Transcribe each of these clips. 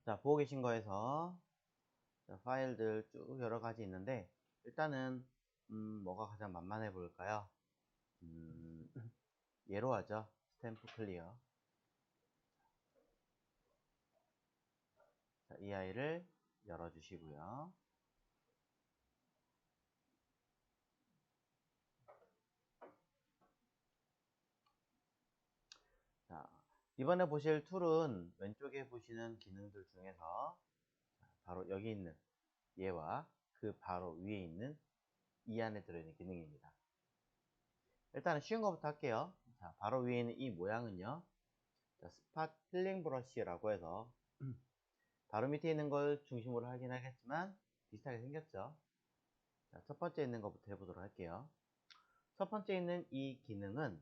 자, 보고 계신 거에서 자, 파일들 쭉 여러 가지 있는데 일단은 뭐가 가장 만만해 보일까요? 얘로 하죠. 스탬프 클리어. 자, 이 아이를 열어 주시고요. 자, 이번에 보실 툴은 왼쪽에 보시는 기능들 중에서 바로 여기 있는 얘와 그 바로 위에 있는 이 안에 들어있는 기능입니다. 일단은 쉬운 것부터 할게요. 자, 바로 위에 있는 이 모양은요. 자, 스팟 힐링 브러쉬라고 해서 바로 밑에 있는 걸 중심으로 하긴 하겠지만 비슷하게 생겼죠. 자, 첫 번째 있는 것부터 해보도록 할게요. 첫 번째 있는 이 기능은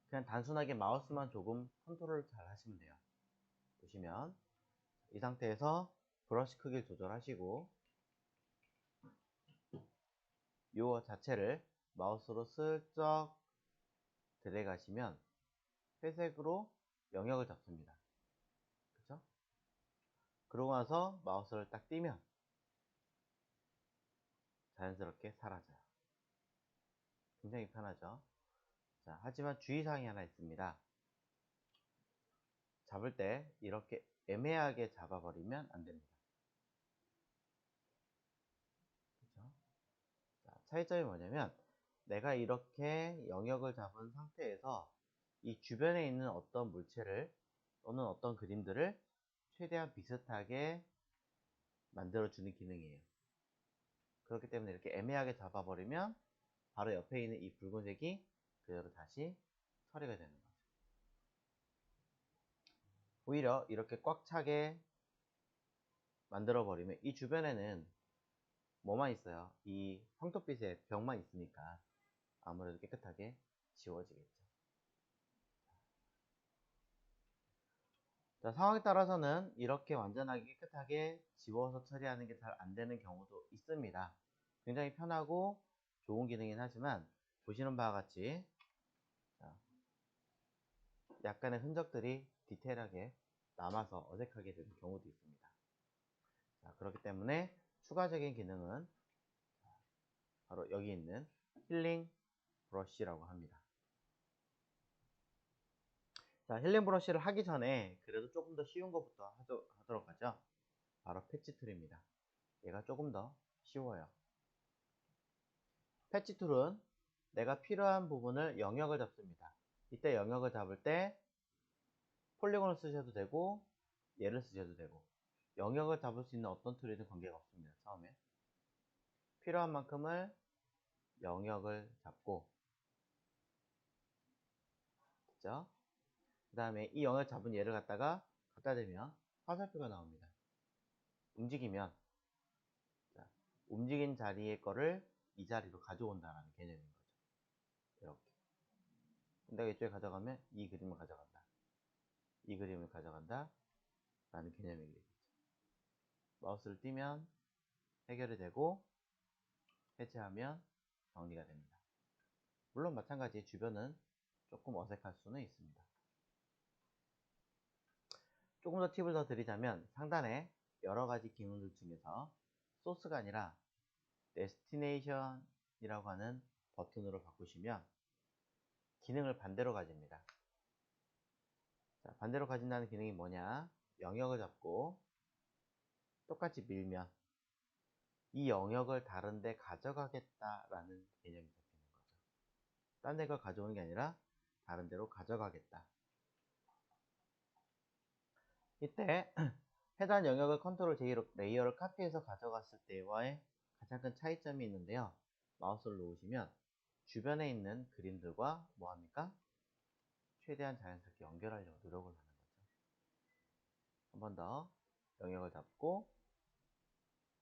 그냥 단순하게 마우스만 조금 컨트롤 잘 하시면 돼요. 보시면 이 상태에서 브러쉬 크기를 조절하시고 요 자체를 마우스로 슬쩍 들어가시면 회색으로 영역을 잡습니다. 그쵸? 그러고 나서 마우스를 딱 띄면 자연스럽게 사라져요. 굉장히 편하죠? 자, 하지만 주의사항이 하나 있습니다. 잡을 때 이렇게 애매하게 잡아버리면 안 됩니다. 그쵸? 자, 차이점이 뭐냐면 내가 이렇게 영역을 잡은 상태에서 이 주변에 있는 어떤 물체를 또는 어떤 그림들을 최대한 비슷하게 만들어주는 기능이에요. 그렇기 때문에 이렇게 애매하게 잡아버리면 바로 옆에 있는 이 붉은색이 그대로 다시 처리가 되는 거죠. 오히려 이렇게 꽉 차게 만들어버리면 이 주변에는 뭐만 있어요? 이 황토빛의 벽만 있으니까 아무래도 깨끗하게 지워지겠죠. 자, 상황에 따라서는 이렇게 완전하게 깨끗하게 지워서 처리하는 게 잘 안 되는 경우도 있습니다. 굉장히 편하고 좋은 기능이긴 하지만 보시는 바와 같이 자, 약간의 흔적들이 디테일하게 남아서 어색하게 되는 경우도 있습니다. 자, 그렇기 때문에 추가적인 기능은 바로 여기 있는 힐링 브러쉬라고 합니다. 자, 힐링 브러쉬를 하기 전에 그래도 조금 더 쉬운 것부터 하도록 하죠. 바로 패치 툴입니다. 얘가 조금 더 쉬워요. 패치 툴은 내가 필요한 부분을 영역을 잡습니다. 이때 영역을 잡을 때 폴리곤을 쓰셔도 되고 얘를 쓰셔도 되고 영역을 잡을 수 있는 어떤 툴이든 관계가 없습니다. 처음에 필요한 만큼을 영역을 잡고 그죠? 그 다음에 이 영역을 잡은 얘를 갖다가 갖다 대면 화살표가 나옵니다. 움직이면 자, 움직인 자리의 거를 이 자리로 가져온다는 개념인 거죠. 이렇게 내가 이쪽에 가져가면 이 그림을 가져간다. 이 그림을 가져간다 라는 개념이겠죠. 마우스를 띄면 해결이 되고 해제하면 정리가 됩니다. 물론 마찬가지 주변은 조금 어색할 수는 있습니다. 조금 더 팁을 더 드리자면 상단에 여러가지 기능들 중에서 소스가 아니라 데스티네이션이라고 하는 버튼으로 바꾸시면 기능을 반대로 가집니다. 자, 반대로 가진다는 기능이 뭐냐? 영역을 잡고 똑같이 밀면 이 영역을 다른 데 가져가겠다라는 개념이 잡히는 거죠. 딴 데 걸 가져오는 게 아니라 다른 데로 가져가겠다. 이때 해당 영역을 컨트롤 J로 레이어를 카피해서 가져갔을 때와의 가장 큰 차이점이 있는데요. 마우스를 놓으시면 주변에 있는 그림들과 뭐합니까? 최대한 자연스럽게 연결하려고 노력을 하는 거죠. 한 번 더 영역을 잡고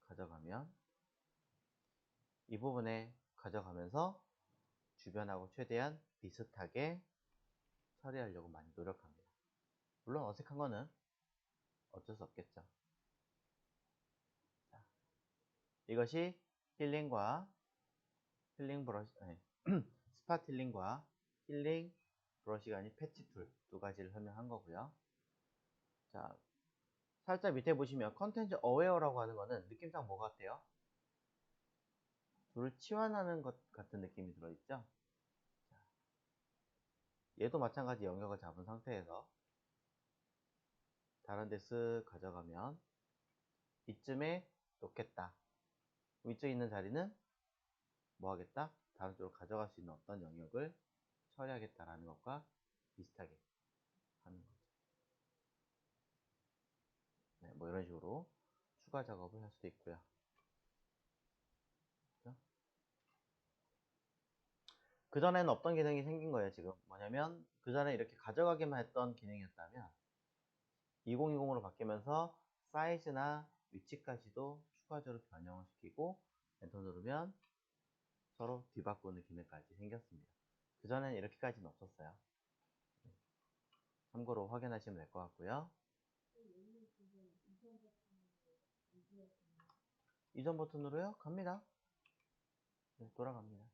가져가면 이 부분에 가져가면서 주변하고 최대한 비슷하게 처리하려고 많이 노력합니다. 물론 어색한 거는 어쩔 수 없겠죠. 자, 이것이 힐링과 힐링 브러쉬, 아니, 스팟 힐링과 힐링 브러쉬가 아닌 패치 툴 두 가지를 설명한 거고요. 자, 살짝 밑에 보시면 컨텐츠 어웨어라고 하는 거는 느낌상 뭐 같아요? 둘을 치환하는 것 같은 느낌이 들어있죠? 얘도 마찬가지 영역을 잡은 상태에서 다른 데 쓱 가져가면 이쯤에 놓겠다. 위쪽에 있는 자리는 뭐 하겠다? 다른 쪽으로 가져갈 수 있는 어떤 영역을 처리하겠다라는 것과 비슷하게 하는 거죠. 네, 뭐 이런 식으로 추가 작업을 할 수도 있고요. 그전에는 없던 기능이 생긴 거예요, 지금. 뭐냐면, 그전에 이렇게 가져가기만 했던 기능이었다면, 2020으로 바뀌면서 사이즈나 위치까지도 추가적으로 변형을 시키고, 엔터 누르면 서로 뒤바꾸는 기능까지 생겼습니다. 그전에는 이렇게까지는 없었어요. 참고로 확인하시면 될 것 같고요. 이전 버튼으로요? 갑니다. 네, 돌아갑니다.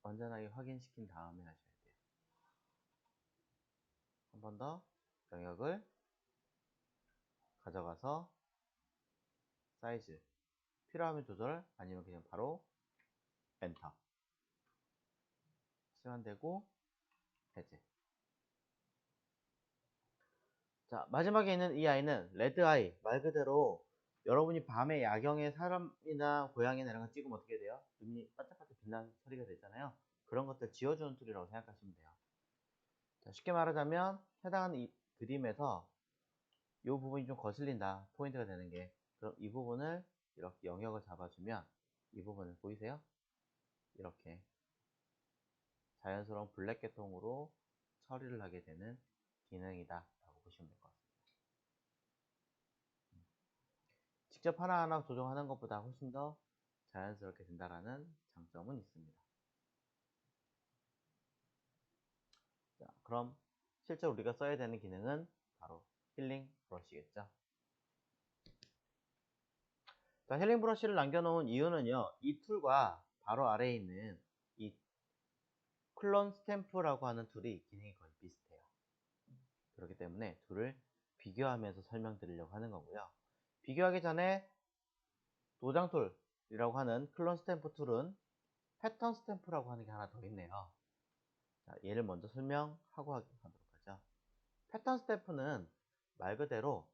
완전하게 확인시킨 다음에 하셔야 돼요. 한 번 더 영역을 가져가서 사이즈 필요하면 조절, 아니면 그냥 바로 엔터. 시간되고 해제. 자, 마지막에 있는 이 아이는 레드 아이. 말 그대로 여러분이 밤에 야경에 사람이나 고양이나 이런 거 찍으면 어떻게 돼요? 눈이 반짝반짝 빛나는 소리가 되잖아요. 그런 것들 지워주는 툴이라고 생각하시면 돼요. 자, 쉽게 말하자면 해당하는 이 그림에서 이 부분이 좀 거슬린다. 포인트가 되는 게. 그럼 이 부분을 이렇게 영역을 잡아주면 이 부분을 보이세요? 이렇게 자연스러운 블랙 계통으로 처리를 하게 되는 기능이다 라고 보시면 될 것 같습니다. 직접 하나하나 조정하는 것보다 훨씬 더 자연스럽게 된다라는 장점은 있습니다. 자, 그럼 실제로 우리가 써야 되는 기능은 바로 힐링 브러쉬겠죠. 자, 힐링 브러쉬를 남겨놓은 이유는요, 이 툴과 바로 아래에 있는 이 클론 스탬프라고 하는 툴이 기능이 거의 비슷해요. 그렇기 때문에 둘을 비교하면서 설명드리려고 하는 거고요. 비교하기 전에 도장 툴이라고 하는 클론 스탬프 툴은 패턴 스탬프라고 하는 게 하나 더 있네요. 자, 얘를 먼저 설명하고 하도록 하죠. 패턴 스탬프는 말 그대로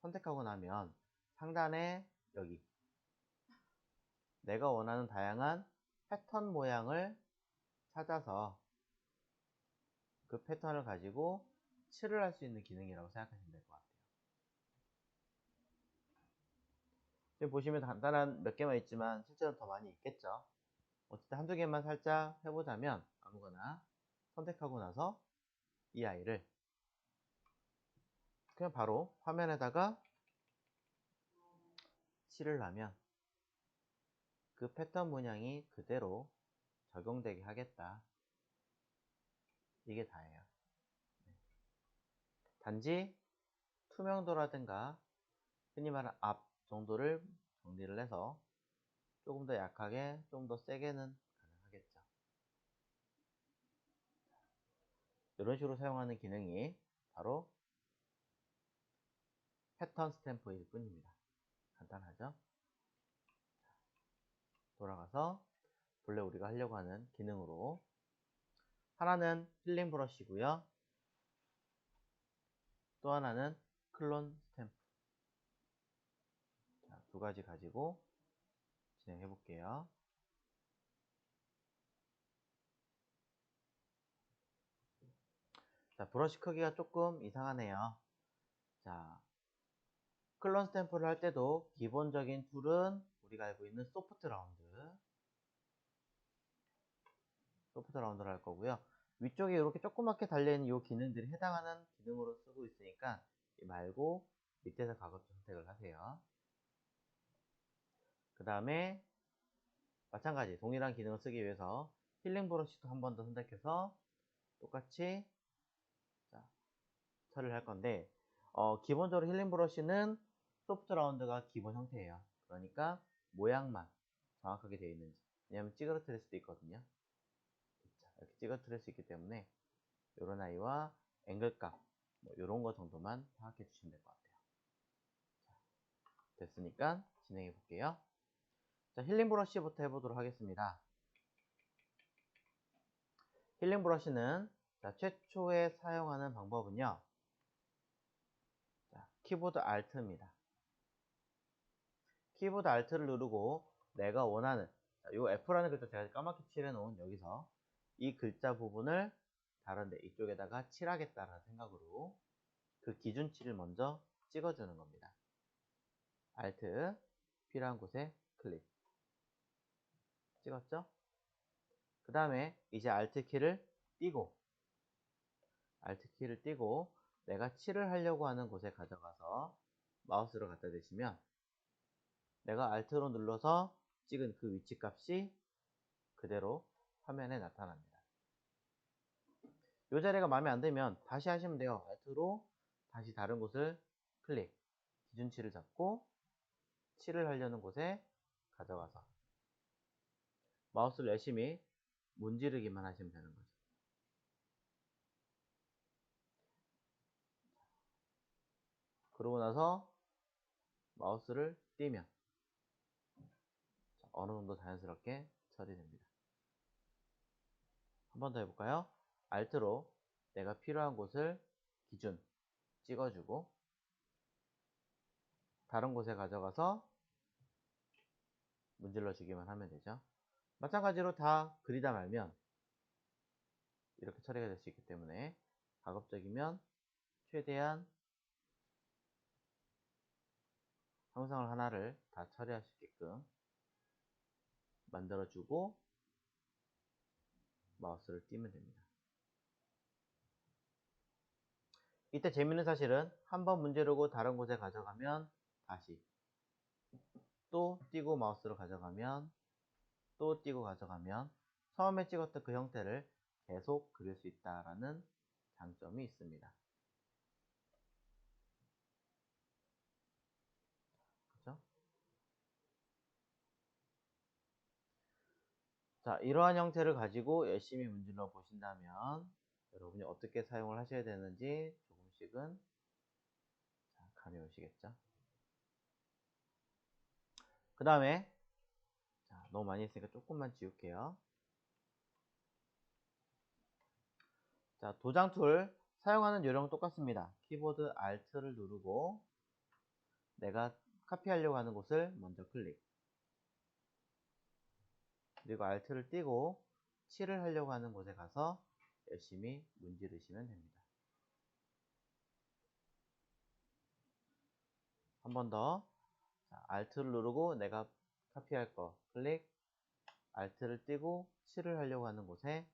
선택하고 나면 상단에 여기 내가 원하는 다양한 패턴 모양을 찾아서 그 패턴을 가지고 칠을 할 수 있는 기능이라고 생각하시면 될 것 같아요. 지금 보시면 간단한 몇 개만 있지만 실제로는 더 많이 있겠죠. 어쨌든 한두 개만 살짝 해보자면 아무거나 선택하고 나서 이 아이를 그냥 바로 화면에다가 칠을 하면 그 패턴 문양이 그대로 적용되게 하겠다. 이게 다예요. 단지 투명도라든가 흔히 말하는 앞 정도를 정리를 해서 조금 더 약하게, 좀 더 세게는 가능하겠죠. 이런 식으로 사용하는 기능이 바로 패턴 스탬프일 뿐입니다. 간단하죠? 돌아가서 본래 우리가 하려고 하는 기능으로 하나는 힐링 브러쉬고요. 또 하나는 클론 스탬프. 자, 두 가지 가지고 진행해 볼게요. 자, 브러쉬 크기가 조금 이상하네요. 자, 클론 스탬프를 할 때도 기본적인 툴은 우리가 알고 있는 소프트 라운드를 할 거고요. 위쪽에 이렇게 조그맣게 달려있는 이 기능들이 해당하는 기능으로 쓰고 있으니까 이 말고 밑에서 가급적 선택을 하세요. 그 다음에 마찬가지 동일한 기능을 쓰기 위해서 힐링 브러쉬도 한 번 더 선택해서 똑같이 처리를 할 건데 기본적으로 힐링 브러쉬는 소프트 라운드가 기본 형태예요. 그러니까 모양만 정확하게 되어 있는지, 왜냐면 찌그러뜨릴 수도 있거든요. 이렇게 찍어드릴 수 있기 때문에 요런 아이와 앵글값 뭐 요런 거 정도만 파악해 주시면 될 것 같아요. 됐으니까 진행해 볼게요. 자, 힐링 브러쉬부터 해보도록 하겠습니다. 힐링 브러쉬는 최초에 사용하는 방법은요. 키보드 Alt입니다. 키보드 Alt를 누르고 내가 원하는 요 F라는 글자 제가 까맣게 칠해 놓은 여기서 이 글자 부분을 다른데 이쪽에다가 칠하겠다라는 생각으로 그 기준치를 먼저 찍어주는 겁니다. Alt 필요한 곳에 클릭 찍었죠? 그 다음에 이제 Alt 키를 띄고 내가 칠을 하려고 하는 곳에 가져가서 마우스를 갖다 대시면 내가 Alt로 눌러서 찍은 그 위치 값이 그대로 화면에 나타납니다. 이 자리가 마음에 안 들면 다시 하시면 돼요. Alt로 다시 다른 곳을 클릭, 기준치를 잡고 칠을 하려는 곳에 가져가서 마우스를 열심히 문지르기만 하시면 되는 거죠. 그러고 나서 마우스를 띄면 어느 정도 자연스럽게 처리됩니다. 한 번 더 해볼까요? Alt로 내가 필요한 곳을 기준 찍어주고 다른 곳에 가져가서 문질러 주기만 하면 되죠. 마찬가지로 다 그리다 말면 이렇게 처리가 될 수 있기 때문에 가급적이면 최대한 형상을 하나를 다 처리할 수 있게끔 만들어주고 마우스를 띄면 됩니다. 이때 재밌는 사실은 한번 문지르고 다른 곳에 가져가면 다시 또 띄고 마우스를 가져가면 또 띄고 가져가면 처음에 찍었던 그 형태를 계속 그릴 수 있다는 장점이 있습니다. 그렇죠? 자, 이러한 형태를 가지고 열심히 문질러 보신다면 여러분이 어떻게 사용을 하셔야 되는지 조금씩은 감이 오시겠죠? 그 다음에 너무 많이 했으니까 조금만 지울게요. 자, 도장 툴 사용하는 요령은 똑같습니다. 키보드 Alt를 누르고 내가 카피하려고 하는 곳을 먼저 클릭, 그리고 Alt를 띄고 칠을 하려고 하는 곳에 가서 열심히 문지르시면 됩니다. 한 번 더 Alt를 누르고 내가 카피할 거 클릭, Alt를 띄고 칠을 하려고 하는 곳에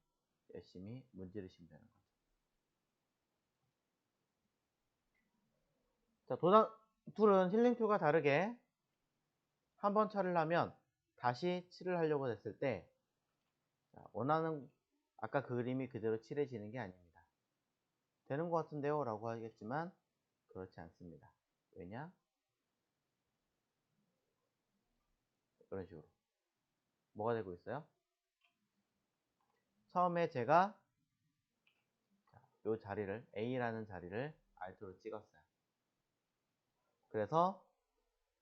열심히 문지르시면 되는 거죠. 자, 도장 툴은 힐링 툴과 다르게 한번 처리를 하면 다시 칠을 하려고 했을 때 원하는 아까 그 그림이 그대로 칠해지는 게 아닙니다. 되는 것 같은데요? 라고 하겠지만 그렇지 않습니다. 왜냐? 이런 식으로 뭐가 되고 있어요? 처음에 제가 이 자리를 A라는 자리를 Alt로 찍었어요. 그래서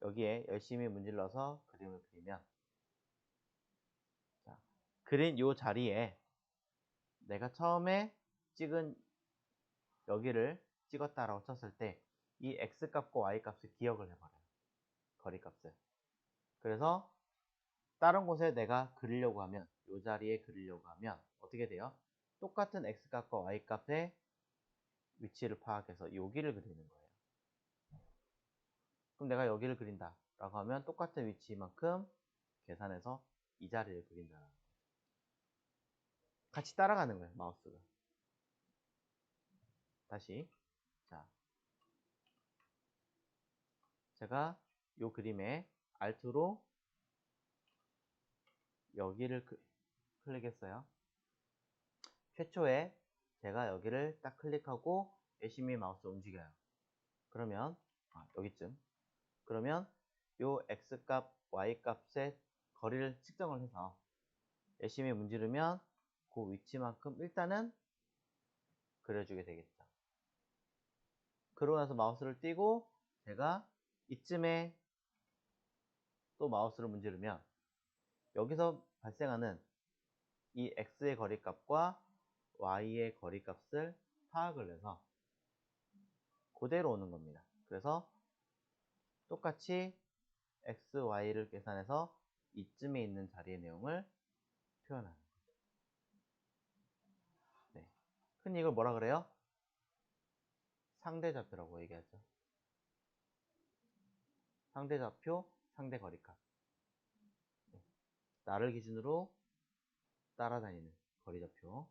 여기에 열심히 문질러서 그림을 그리면 그린 이 자리에 내가 처음에 찍은 여기를 찍었다라고 쳤을 때 이 X값과 Y값을 기억을 해버려요. 거리값을. 그래서 다른 곳에 내가 그리려고 하면 이 자리에 그리려고 하면 어떻게 돼요? 똑같은 X값과 Y값의 위치를 파악해서 여기를 그리는 거예요. 그럼 내가 여기를 그린다 라고 하면 똑같은 위치만큼 계산해서 이 자리를 그린다. 같이 따라가는 거예요, 마우스가. 다시. 자, 제가 이 그림에 Alt로 여기를 클릭했어요. 최초에 제가 여기를 딱 클릭하고 열심히 마우스 움직여요. 그러면 여기쯤. 그러면 요 X값, Y값의 거리를 측정을 해서 열심히 문지르면 그 위치만큼 일단은 그려주게 되겠죠. 그러고 나서 마우스를 띄고 제가 이쯤에 또 마우스를 문지르면 여기서 발생하는 이 x의 거리값과 y의 거리값을 파악을 해서 그대로 오는 겁니다. 그래서 똑같이 x, y를 계산해서 이쯤에 있는 자리의 내용을 표현하는 거죠. 네. 흔히 이걸 뭐라 그래요? 상대좌표라고 얘기하죠. 상대좌표, 상대거리값. 네. 나를 기준으로 따라다니는 거리좌표.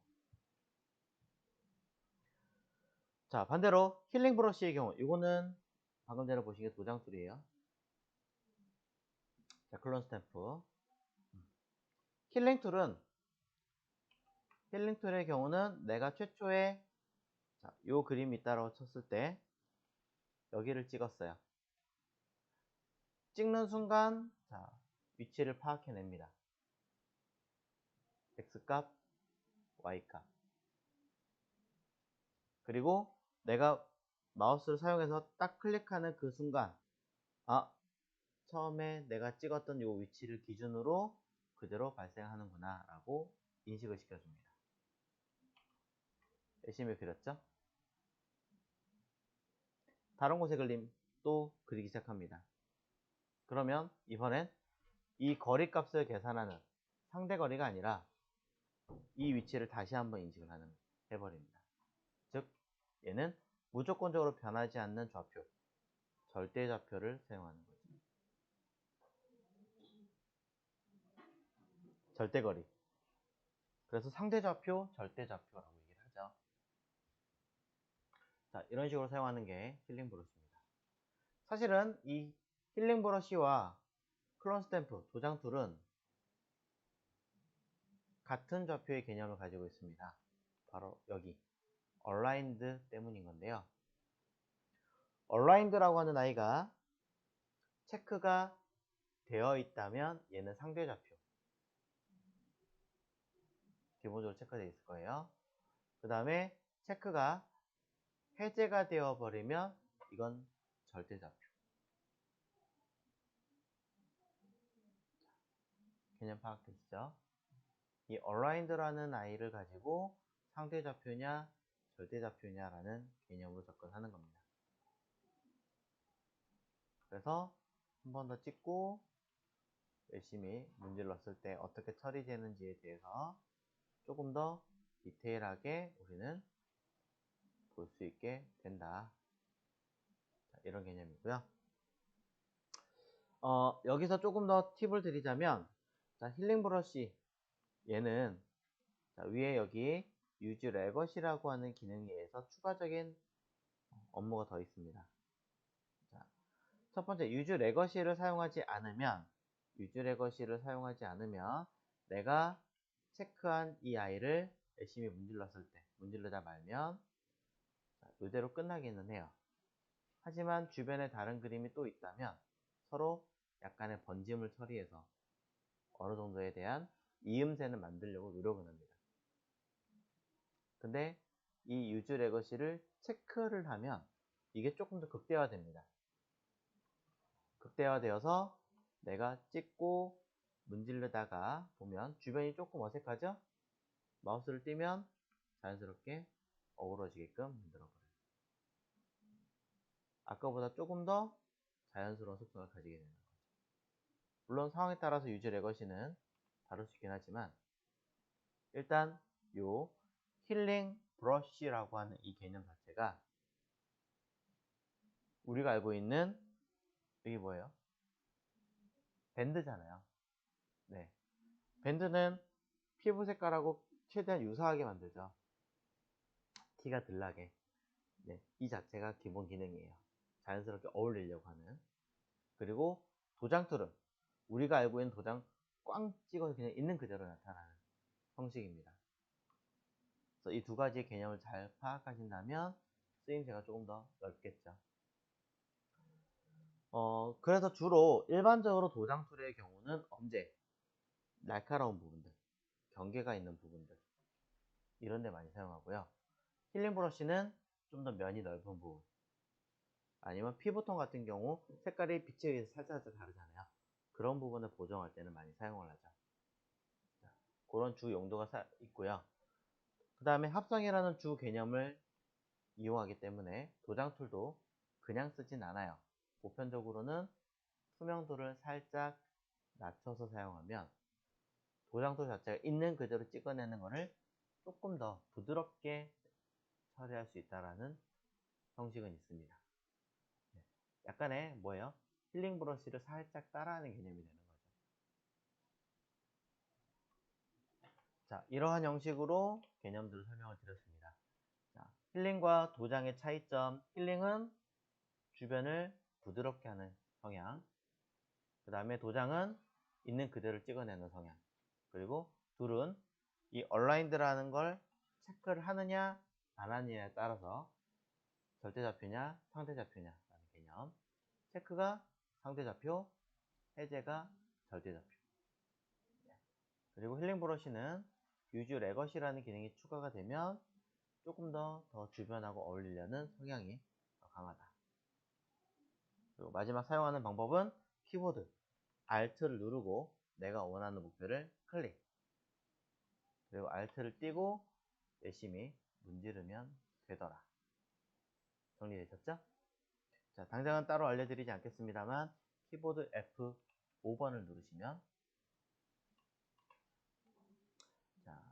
자, 반대로 힐링 브러쉬의 경우, 이거는 방금 전에 보신 게 도장 툴이에요. 자, 클론 스탬프. 힐링 툴의 경우는 내가 최초에 자, 요 그림이 있다고 쳤을 때 여기를 찍었어요. 찍는 순간 자, 위치를 파악해냅니다. x값, y값. 그리고 내가 마우스를 사용해서 딱 클릭하는 그 순간 아, 처음에 내가 찍었던 요 위치를 기준으로 그대로 발생하는구나 라고 인식을 시켜줍니다. 열심히 그렸죠? 다른 곳에 그림 또 그리기 시작합니다. 그러면 이번엔 이 거리값을 계산하는 상대거리가 아니라 이 위치를 다시 한번 인식을 해버립니다. 즉 얘는 무조건적으로 변하지 않는 좌표, 절대좌표를 사용하는 거죠. 절대거리. 그래서 상대좌표, 절대좌표라고 얘기를 하죠. 자, 이런 식으로 사용하는 게 힐링 브러쉬입니다. 사실은 이 힐링 브러쉬와 클론 스탬프, 도장 툴은 같은 좌표의 개념을 가지고 있습니다. 바로 여기 얼라인드 때문인 건데요. 얼라인드라고 하는 아이가 체크가 되어 있다면 얘는 상대좌표. 기본적으로 체크되어 있을 거예요. 그 다음에 체크가 해제가 되어 버리면 이건 절대좌표. 개념 파악되시죠? 이 얼라인드라는 아이를 가지고 상대좌표냐 절대좌표냐라는 개념으로 접근하는 겁니다. 그래서 한 번 더 찍고 열심히 문질렀을 때 어떻게 처리되는지에 대해서 조금 더 디테일하게 우리는 볼 수 있게 된다. 자, 이런 개념이고요. 여기서 조금 더 팁을 드리자면 자, 힐링 브러쉬 얘는 자, 위에 여기 유즈 레것이라고 하는 기능에 의해서 추가적인 업무가 더 있습니다. 자, 첫 번째 유즈 레거시를 사용하지 않으면 내가 체크한 이 아이를 열심히 문질르다 말면 자, 이대로 끝나기는 해요. 하지만 주변에 다른 그림이 또 있다면 서로 약간의 번짐을 처리해서 어느 정도에 대한 이음새는 만들려고 노력을 합니다. 근데 이 유즈 레거시를 체크를 하면 이게 조금 더 극대화됩니다. 극대화되어서 내가 찍고 문지르다가 보면 주변이 조금 어색하죠? 마우스를 띄면 자연스럽게 어우러지게끔 만들어버려요. 아까보다 조금 더 자연스러운 속성을 가지게 되는 거죠. 물론 상황에 따라서 유즈 레거시는 다를 수 있긴 하지만 일단 요 힐링 브러쉬라고 하는 이 개념 자체가 우리가 알고 있는 이게 뭐예요? 밴드잖아요. 네. 밴드는 피부 색깔하고 최대한 유사하게 만들죠. 티가 덜 나게. 네. 이 자체가 기본 기능이에요. 자연스럽게 어울리려고 하는. 그리고 도장 툴은 우리가 알고 있는 도장 꽝 찍어서 그냥 있는 그대로 나타나는 형식입니다. 그래서 이 두 가지의 개념을 잘 파악하신다면 쓰임새가 조금 더 넓겠죠. 그래서 주로 일반적으로 도장 툴의 경우는 언제 날카로운 부분들, 경계가 있는 부분들, 이런 데 많이 사용하고요. 힐링 브러쉬는 좀 더 면이 넓은 부분, 아니면 피부톤 같은 경우 색깔이 빛에 의해서 살짝 다르잖아요. 그런 부분을 보정할 때는 많이 사용을 하죠. 자, 그런 주 용도가 있고요. 그 다음에 합성이라는 주 개념을 이용하기 때문에 도장 툴도 그냥 쓰진 않아요. 보편적으로는 투명도를 살짝 낮춰서 사용하면 도장 툴 자체가 있는 그대로 찍어내는 것을 조금 더 부드럽게 처리할 수 있다는 형식은 있습니다. 약간의 뭐예요? 힐링 브러쉬를 살짝 따라하는 개념이 되는 거죠. 자, 이러한 형식으로 개념들을 설명을 드렸습니다. 자, 힐링과 도장의 차이점. 힐링은 주변을 부드럽게 하는 성향, 그 다음에 도장은 있는 그대로 찍어내는 성향, 그리고 둘은 이 얼라인드라는 걸 체크를 하느냐 안 하느냐에 따라서 절대좌표냐 상대좌표냐 라는 개념. 체크가 상대좌표, 해제가 절대좌표. 그리고 힐링 브러쉬는 유즈 레거시라는 기능이 추가가 되면 조금 더 주변하고 어울리려는 성향이 더 강하다. 그리고 마지막 사용하는 방법은 키보드 Alt를 누르고 내가 원하는 목표를 클릭, 그리고 Alt를 띄고 열심히 문지르면 되더라. 정리되셨죠? 자, 당장은 따로 알려드리지 않겠습니다만 키보드 F5번을 누르시면 자,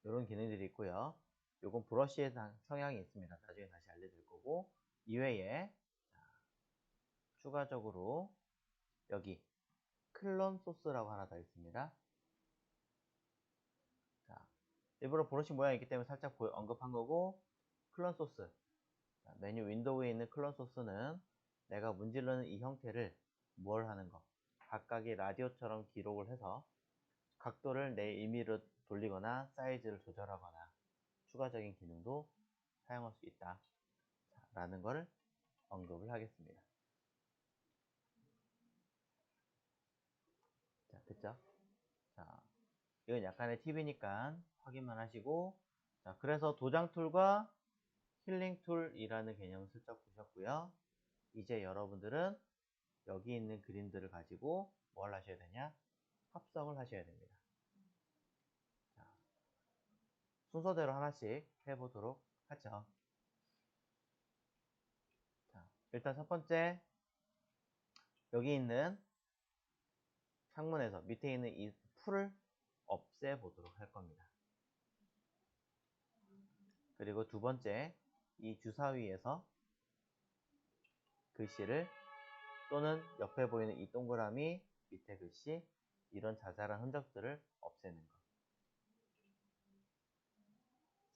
이런 기능들이 있고요. 요건 브러쉬의 성향이 있습니다. 나중에 다시 알려드릴 거고, 이외에 추가적으로 여기 클론 소스라고 하나 더 있습니다. 자, 일부러 브러쉬 모양이 있기 때문에 살짝 언급한 거고, 클론 소스. 자, 메뉴 윈도우에 있는 클론 소스는 내가 문지르는 이 형태를 뭘 하는 거, 각각의 라디오처럼 기록을 해서 각도를 내 임의로 돌리거나 사이즈를 조절하거나 추가적인 기능도 사용할 수 있다 라는 것을 언급을 하겠습니다. 자, 됐죠? 자, 이건 약간의 팁이니까 확인만 하시고, 자, 그래서 도장 툴과 힐링 툴이라는 개념을 슬쩍 보셨고요. 이제 여러분들은 여기 있는 그림들을 가지고 뭘 하셔야 되냐? 합성을 하셔야 됩니다. 자, 순서대로 하나씩 해보도록 하죠. 자, 일단 첫 번째, 여기 있는 창문에서 밑에 있는 이 풀을 없애보도록 할 겁니다. 그리고 두 번째, 이 주사위에서 글씨를, 또는 옆에 보이는 이 동그라미 밑에 글씨, 이런 자잘한 흔적들을 없애는 것.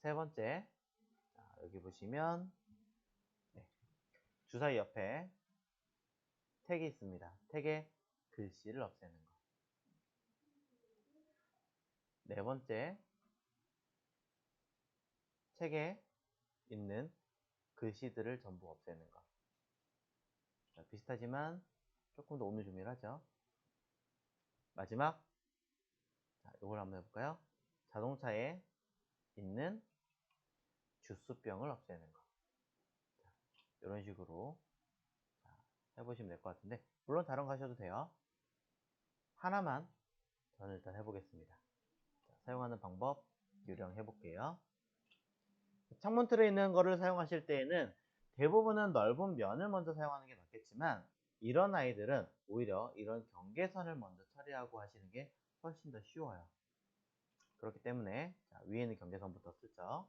세 번째, 자, 여기 보시면 네, 주사위 옆에 택이 있습니다. 택에 글씨를 없애는 것. 네 번째, 책에 있는 글씨들을 전부 없애는 것. 자, 비슷하지만 조금 더 오밀조밀하죠. 마지막, 자, 이걸 한번 해볼까요? 자동차에 있는 주스병을 없애는 것. 자, 이런 식으로 해보시면 될 것 같은데, 물론 다른 거 하셔도 돼요. 하나만 저는 일단 해보겠습니다. 자, 사용하는 방법 요령 해볼게요. 창문 틀에 있는 거를 사용하실 때에는 대부분은 넓은 면을 먼저 사용하는 게 낫겠지만, 이런 아이들은 오히려 이런 경계선을 먼저 처리하고 하시는 게 훨씬 더 쉬워요. 그렇기 때문에 자, 위에 있는 경계선부터 쓰죠.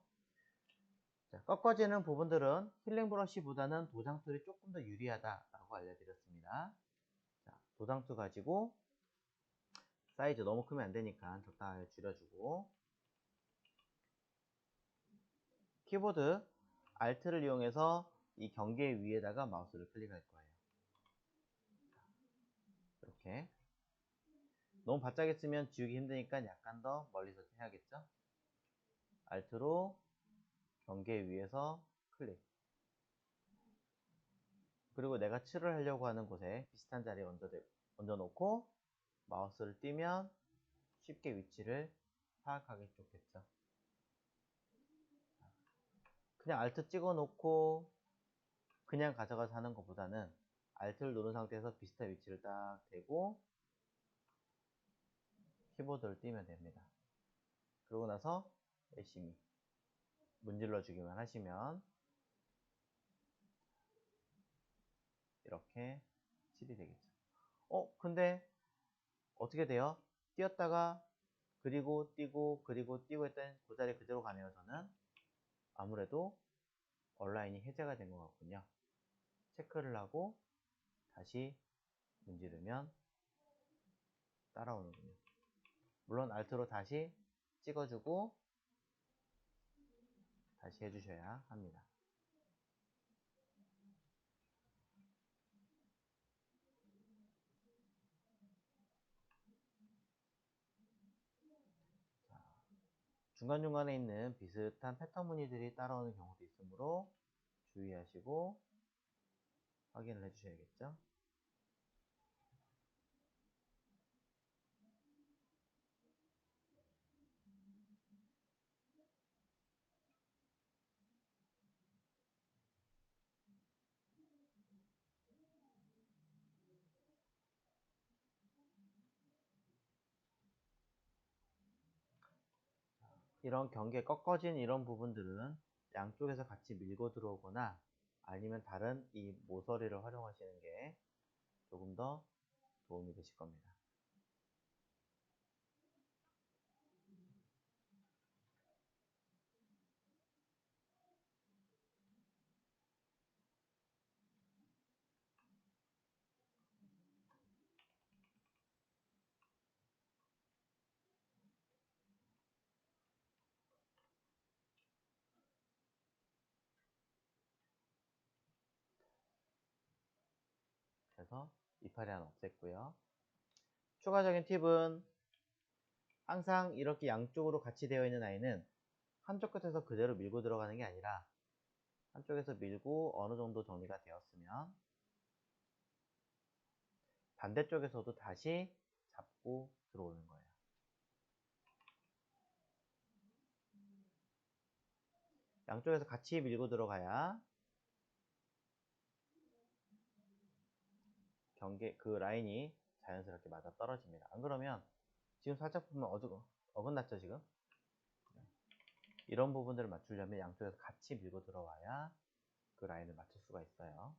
자, 꺾어지는 부분들은 힐링 브러쉬보다는 도장 툴이 조금 더 유리하다라고 알려드렸습니다. 자, 도장 툴 가지고 사이즈 너무 크면 안 되니까 적당하게 줄여주고, 키보드 Alt를 이용해서 이 경계 위에다가 마우스를 클릭할 거예요. 이렇게. 너무 바짝에 쓰면 지우기 힘드니까 약간 더 멀리서 해야겠죠? Alt로 경계 위에서 클릭. 그리고 내가 칠을 하려고 하는 곳에 비슷한 자리에 얹어 놓고 마우스를 띄면 쉽게 위치를 파악하기 좋겠죠. 그냥 Alt 찍어 놓고 그냥 가져가서 하는 것보다는 Alt를 누른 상태에서 비슷한 위치를 딱 대고 키보드를 띄면 됩니다. 그러고 나서 열심히 문질러 주기만 하시면 이렇게 칠이 되겠죠. 근데 어떻게 돼요? 띄었다가 그리고 띄고 그리고 띄고 했더니 그 자리 그대로 가네요. 저는 아무래도 얼라인이 해제가 된 것 같군요. 체크를 하고 다시 문지르면 따라오는군요. 물론 Alt로 다시 찍어주고 다시 해주셔야 합니다. 중간중간에 있는 비슷한 패턴 무늬들이 따라오는 경우도 있으므로 주의하시고 확인을 해주셔야겠죠. 이런 경계 꺾어진 이런 부분들은 양쪽에서 같이 밀고 들어오거나 아니면 다른 이 모서리를 활용하시는 게 조금 더 도움이 되실 겁니다. 그래서 이파리 하나 없앴고요. 추가적인 팁은 항상 이렇게 양쪽으로 같이 되어 있는 아이는 한쪽 끝에서 그대로 밀고 들어가는 게 아니라 한쪽에서 밀고 어느 정도 정리가 되었으면 반대쪽에서도 다시 잡고 들어오는 거예요. 양쪽에서 같이 밀고 들어가야 경계 그 라인이 자연스럽게 맞아 떨어집니다. 안 그러면 지금 살짝 보면 어긋났죠 지금? 이런 부분들을 맞추려면 양쪽에서 같이 밀고 들어와야 그 라인을 맞출 수가 있어요.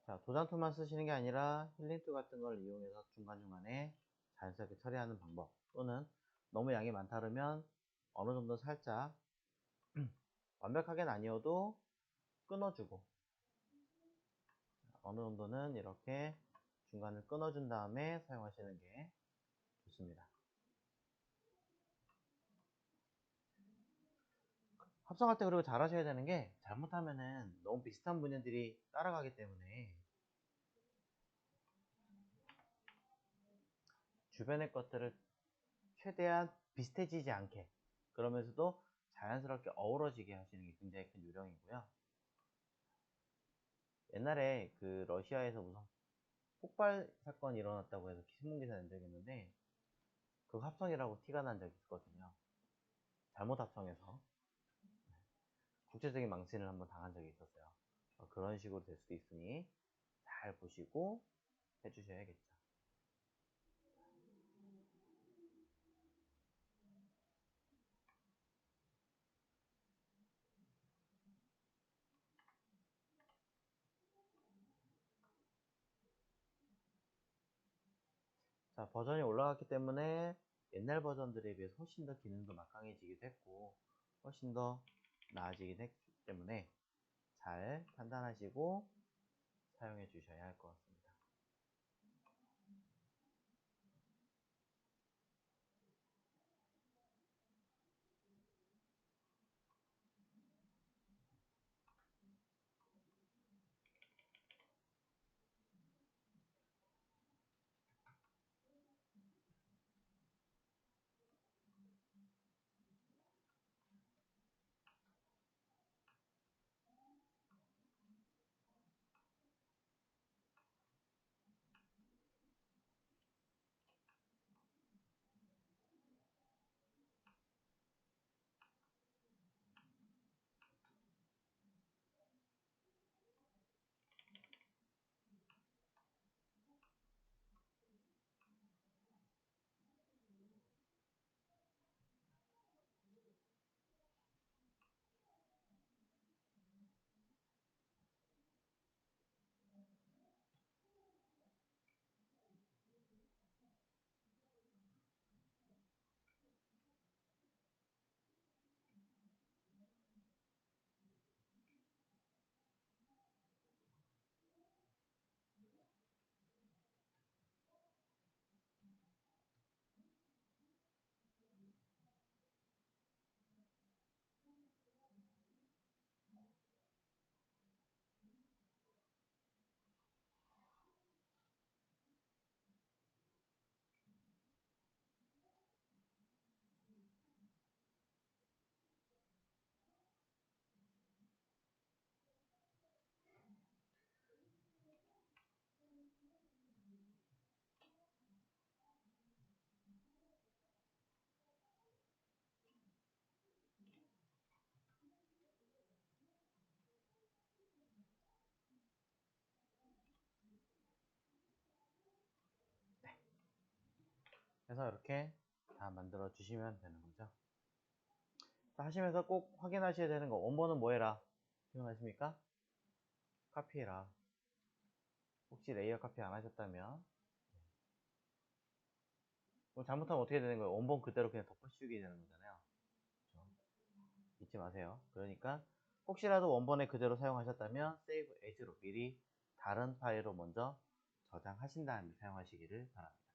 자, 도장툴만 쓰시는 게 아니라 힐링툴 같은 걸 이용해서 중간중간에 자연스럽게 처리하는 방법, 또는 너무 양이 많다 그러면 어느 정도 살짝 완벽하게는 아니어도 끊어주고 어느 정도는 이렇게 중간을 끊어준 다음에 사용하시는 게 좋습니다. 합성할 때 그리고 잘 하셔야 되는 게 잘못하면은 너무 비슷한 분야들이 따라가기 때문에 주변의 것들을 최대한 비슷해지지 않게, 그러면서도 자연스럽게 어우러지게 하시는 게 굉장히 큰 요령이고요. 옛날에 그 러시아에서 무슨 폭발 사건이 일어났다고 해서 신문기사 낸 적이 있는데 그 합성이라고 티가 난 적이 있거든요. 잘못 합성해서 국제적인 망신을 한번 당한 적이 있었어요. 그런 식으로 될 수도 있으니 잘 보시고 해주셔야겠죠. 자, 버전이 올라갔기 때문에 옛날 버전들에 비해서 훨씬 더 기능도 막강해지기도 했고 훨씬 더 나아지긴 했기 때문에 잘 판단하시고 사용해 주셔야 할 것 같습니다. 그래서 이렇게 다 만들어 주시면 되는 거죠. 자, 하시면서 꼭 확인하셔야 되는 거, 원본은 뭐 해라? 기억나십니까? 카피해라. 혹시 레이어 카피 안 하셨다면 잘못하면 어떻게 되는 거예요? 원본 그대로 그냥 덮어씌우게 되는 거잖아요. 그렇죠? 잊지 마세요. 그러니까 혹시라도 원본에 그대로 사용하셨다면 Save As로 미리 다른 파일로 먼저 저장하신 다음에 사용하시기를 바랍니다.